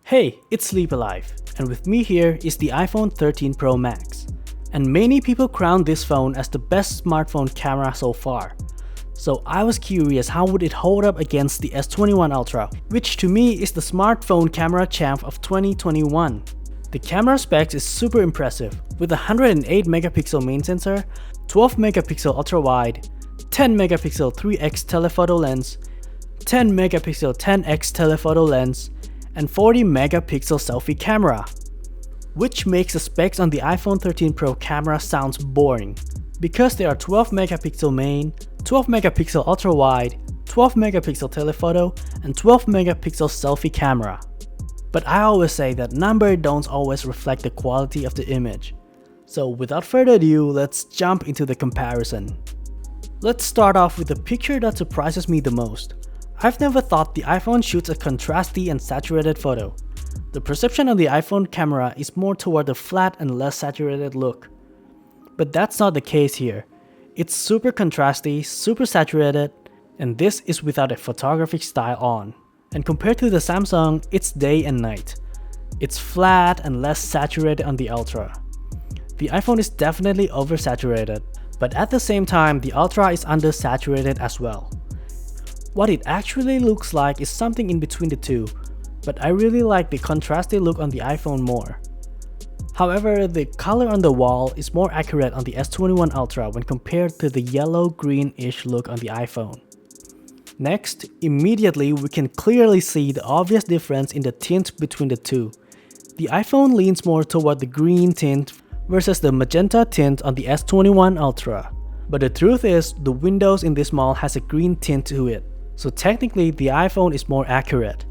Hey, it's Sleep Alive, and with me here is the iPhone 13 Pro Max. And many people crown this phone as the best smartphone camera so far. So I was curious how would it hold up against the S21 Ultra, which to me is the smartphone camera champ of 2021. The camera specs is super impressive, with a 108 megapixel main sensor, 12 megapixel ultra wide, 10 megapixel 3x telephoto lens, 10 megapixel 10x telephoto lens, and 40 megapixel selfie camera, which makes the specs on the iPhone 13 Pro camera sounds boring, because there are 12 megapixel main, 12 megapixel ultra wide, 12 megapixel telephoto, and 12 megapixel selfie camera. But I always say that numbers don't always reflect the quality of the image. So without further ado, let's jump into the comparison. Let's start off with the picture that surprises me the most. I've never thought the iPhone shoots a contrasty and saturated photo. The perception of the iPhone camera is more toward the flat and less saturated look. But that's not the case here. It's super contrasty, super saturated, and this is without a photographic style on. And compared to the Samsung, it's day and night. It's flat and less saturated on the Ultra. The iPhone is definitely oversaturated, but at the same time, the Ultra is undersaturated as well. What it actually looks like is something in between the two, but I really like the contrasty look on the iPhone more. However, the color on the wall is more accurate on the S21 Ultra when compared to the yellow-greenish look on the iPhone. Next, immediately we can clearly see the obvious difference in the tint between the two. The iPhone leans more toward the green tint versus the magenta tint on the S21 Ultra. But the truth is, the windows in this model has a green tint to it. So technically, the iPhone is more accurate.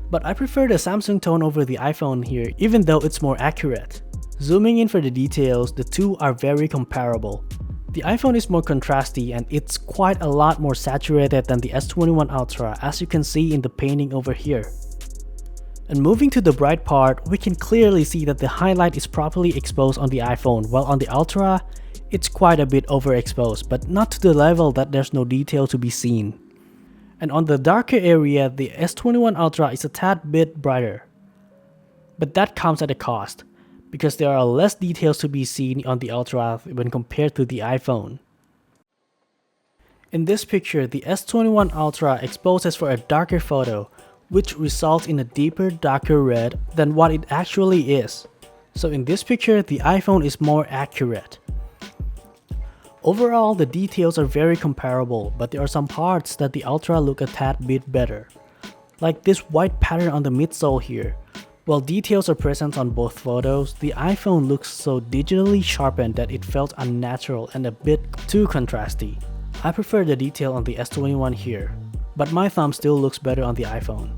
But I prefer the Samsung tone over the iPhone here, even though it's more accurate. Zooming in for the details, the two are very comparable. The iPhone is more contrasty and it's quite a lot more saturated than the S21 Ultra, as you can see in the painting over here. And moving to the bright part, we can clearly see that the highlight is properly exposed on the iPhone, while on the Ultra, it's quite a bit overexposed, but not to the level that there's no detail to be seen. And on the darker area, the S21 Ultra is a tad bit brighter. But that comes at a cost, because there are less details to be seen on the Ultra when compared to the iPhone. In this picture, the S21 Ultra exposes for a darker photo, which results in a deeper, darker red than what it actually is. So in this picture, the iPhone is more accurate. Overall, the details are very comparable, but there are some parts that the Ultra look a tad bit better. Like this white pattern on the midsole here. While details are present on both photos, the iPhone looks so digitally sharpened that it felt unnatural and a bit too contrasty. I prefer the detail on the S21 here, but my thumb still looks better on the iPhone.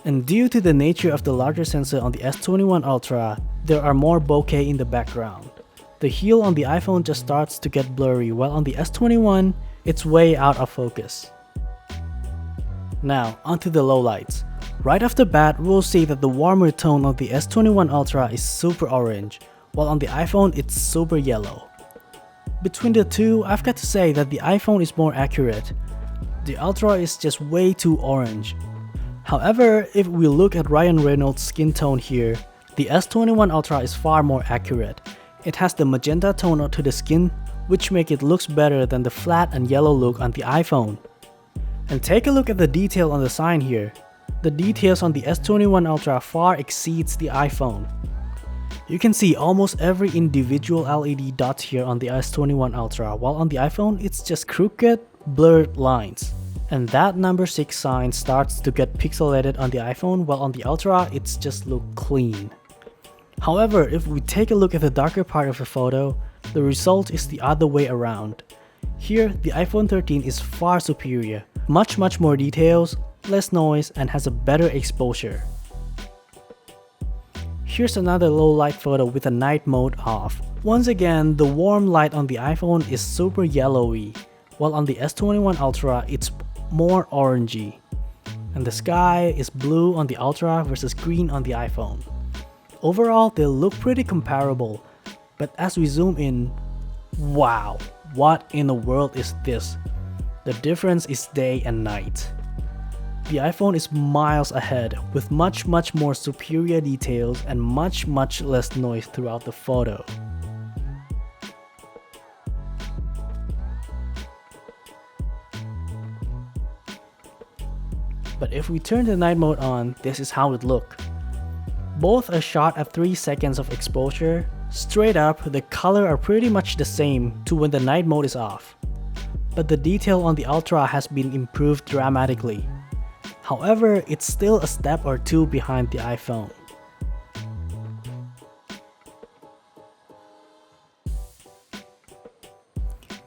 And due to the nature of the larger sensor on the S21 Ultra, there are more bokeh in the background. The heel on the iPhone just starts to get blurry, while on the S21, it's way out of focus. Now, onto the lowlights. Right off the bat, we'll see that the warmer tone of the S21 Ultra is super orange, while on the iPhone it's super yellow. Between the two, I've got to say that the iPhone is more accurate. The Ultra is just way too orange. However, if we look at Ryan Reynolds' skin tone here, the S21 Ultra is far more accurate. It has the magenta tone to the skin, which make it looks better than the flat and yellow look on the iPhone. And take a look at the detail on the sign here. The details on the S21 Ultra far exceeds the iPhone. You can see almost every individual LED dot here on the S21 Ultra, while on the iPhone it's just crooked, blurred lines. And that number 6 sign starts to get pixelated on the iPhone, while on the Ultra it's just look clean. However, if we take a look at the darker part of the photo, the result is the other way around. Here, the iPhone 13 is far superior, much more details, less noise, and has a better exposure. Here's another low light photo with a night mode off. Once again, the warm light on the iPhone is super yellowy, while on the S21 Ultra it's more orangey. And the sky is blue on the Ultra versus green on the iPhone. Overall, they look pretty comparable, but as we zoom in, wow, what in the world is this? The difference is day and night. The iPhone is miles ahead with much more superior details and much less noise throughout the photo. But if we turn the night mode on, this is how it looks. Both are shot at 3 seconds of exposure. Straight up, the color are pretty much the same to when the night mode is off. But the detail on the Ultra has been improved dramatically. However, it's still a step or two behind the iPhone.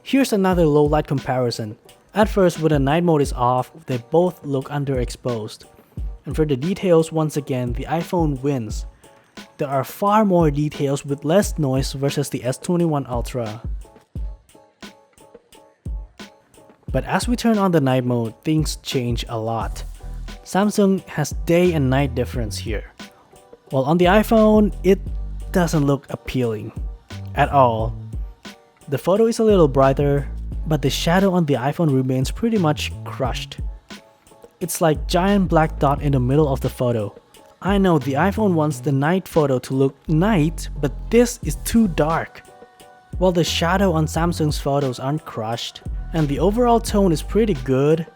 Here's another low light comparison. At first, when the night mode is off, they both look underexposed. And for the details, once again, the iPhone wins. There are far more details with less noise versus the S21 Ultra. But as we turn on the night mode, things change a lot. Samsung has day and night difference here. While on the iPhone, it doesn't look appealing at all. The photo is a little brighter, but the shadow on the iPhone remains pretty much crushed. It's like giant black dot in the middle of the photo. I know the iPhone wants the night photo to look night, but this is too dark. While the shadow on Samsung's photos aren't crushed, and the overall tone is pretty good,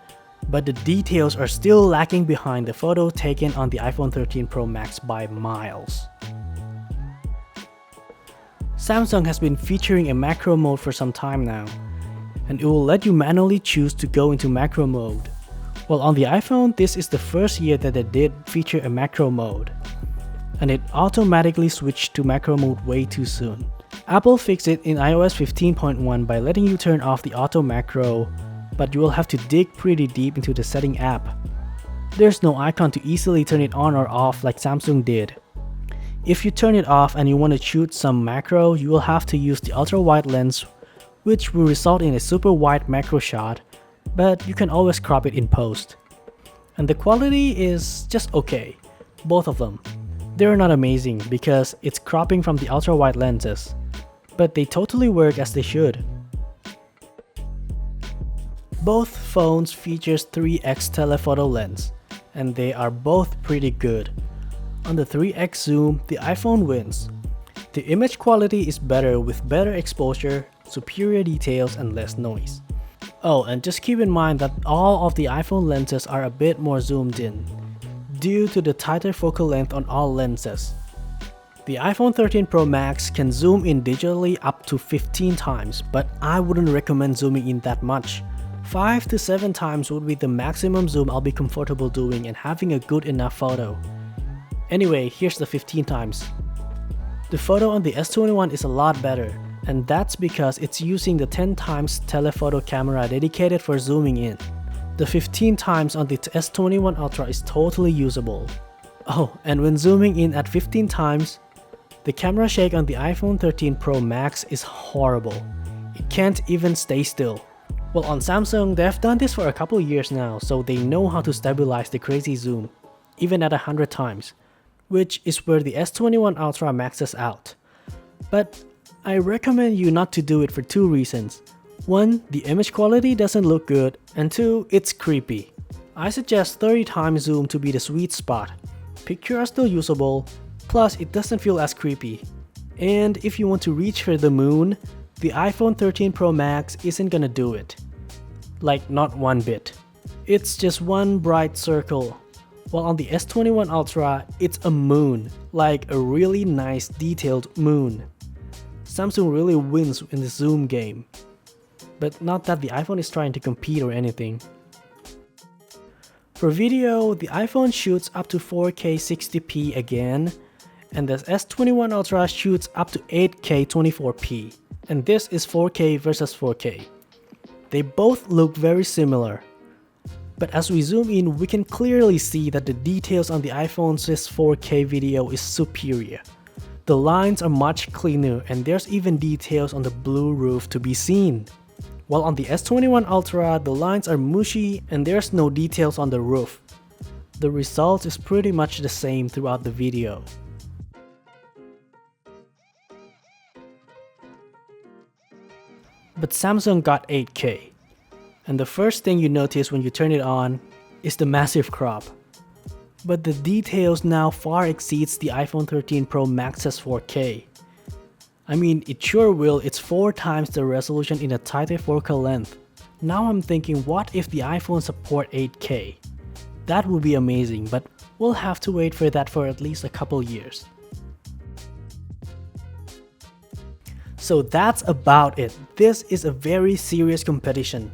but the details are still lacking behind the photo taken on the iPhone 13 Pro Max by miles. Samsung has been featuring a macro mode for some time now, and it will let you manually choose to go into macro mode. Well, on the iPhone, this is the first year that they did feature a macro mode, and it automatically switched to macro mode way too soon. Apple fixed it in iOS 15.1 by letting you turn off the auto macro, but you will have to dig pretty deep into the setting app. There's no icon to easily turn it on or off like Samsung did. If you turn it off and you want to shoot some macro, you will have to use the ultra wide lens, which will result in a super wide macro shot, but you can always crop it in post. And the quality is just okay, both of them. They're not amazing because it's cropping from the ultra wide lenses, but they totally work as they should. Both phones features 3x telephoto lens, and they are both pretty good. On the 3x zoom, the iPhone wins. The image quality is better with better exposure, superior details, and less noise. Oh, and just keep in mind that all of the iPhone lenses are a bit more zoomed in, due to the tighter focal length on all lenses. The iPhone 13 Pro Max can zoom in digitally up to 15 times, but I wouldn't recommend zooming in that much. 5 to 7 times would be the maximum zoom I'll be comfortable doing and having a good enough photo. Anyway, here's the 15 times. The photo on the S21 is a lot better, and that's because it's using the 10 times telephoto camera dedicated for zooming in. The 15 times on the S21 Ultra is totally usable. Oh, and when zooming in at 15 times, the camera shake on the iPhone 13 Pro Max is horrible. It can't even stay still. Well, on Samsung, they've done this for a couple years now, so they know how to stabilize the crazy zoom, even at 100 times, which is where the S21 Ultra maxes out. But I recommend you not to do it for 2 reasons. 1, the image quality doesn't look good, and 2, it's creepy. I suggest 30 times zoom to be the sweet spot. Pictures are still usable, plus it doesn't feel as creepy. And if you want to reach for the moon, the iPhone 13 Pro Max isn't gonna do it. Like, not one bit. It's just one bright circle. While on the S21 Ultra, it's a moon, like a really nice detailed moon. Samsung really wins in the zoom game. But not that the iPhone is trying to compete or anything. For video, the iPhone shoots up to 4K 60p again, and the S21 Ultra shoots up to 8K 24p. And this is 4K versus 4K. They both look very similar. But as we zoom in, we can clearly see that the details on the iPhone's 4K video is superior. The lines are much cleaner, and there's even details on the blue roof to be seen. While on the S21 Ultra, the lines are mushy and there's no details on the roof. The result is pretty much the same throughout the video. But Samsung got 8K. And the first thing you notice when you turn it on, is the massive crop. But the details now far exceeds the iPhone 13 Pro Max's 4K. I mean, it sure will, it's 4 times the resolution in a tighter focal length. Now I'm thinking, what if the iPhone support 8K? That would be amazing, but we'll have to wait for that for at least a couple years. So that's about it. This is a very serious competition.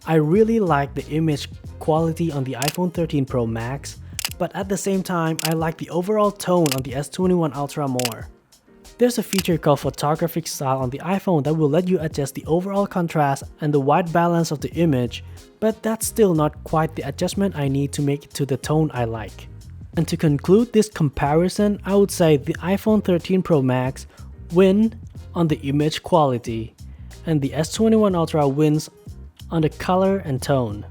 I really like the image quality on the iPhone 13 Pro Max, but at the same time, I like the overall tone on the S21 Ultra more. There's a feature called photographic style on the iPhone that will let you adjust the overall contrast and the white balance of the image, but that's still not quite the adjustment I need to make it to the tone I like. And to conclude this comparison, I would say the iPhone 13 Pro Max wins on the image quality, and the S21 Ultra wins on the color and tone.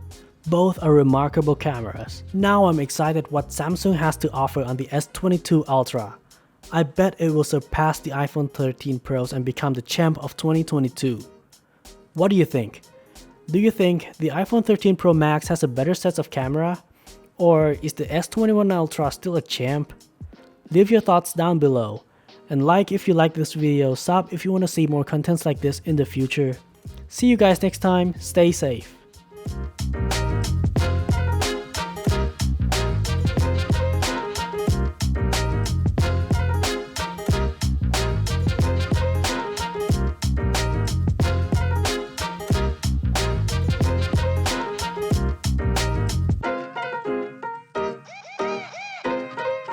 Both are remarkable cameras. Now I'm excited what Samsung has to offer on the S22 Ultra. I bet it will surpass the iPhone 13 Pros and become the champ of 2022. What do you think? Do you think the iPhone 13 Pro Max has a better set of camera? Or is the S21 Ultra still a champ? Leave your thoughts down below. And like if you like this video, sub if you want to see more contents like this in the future. See you guys next time, stay safe.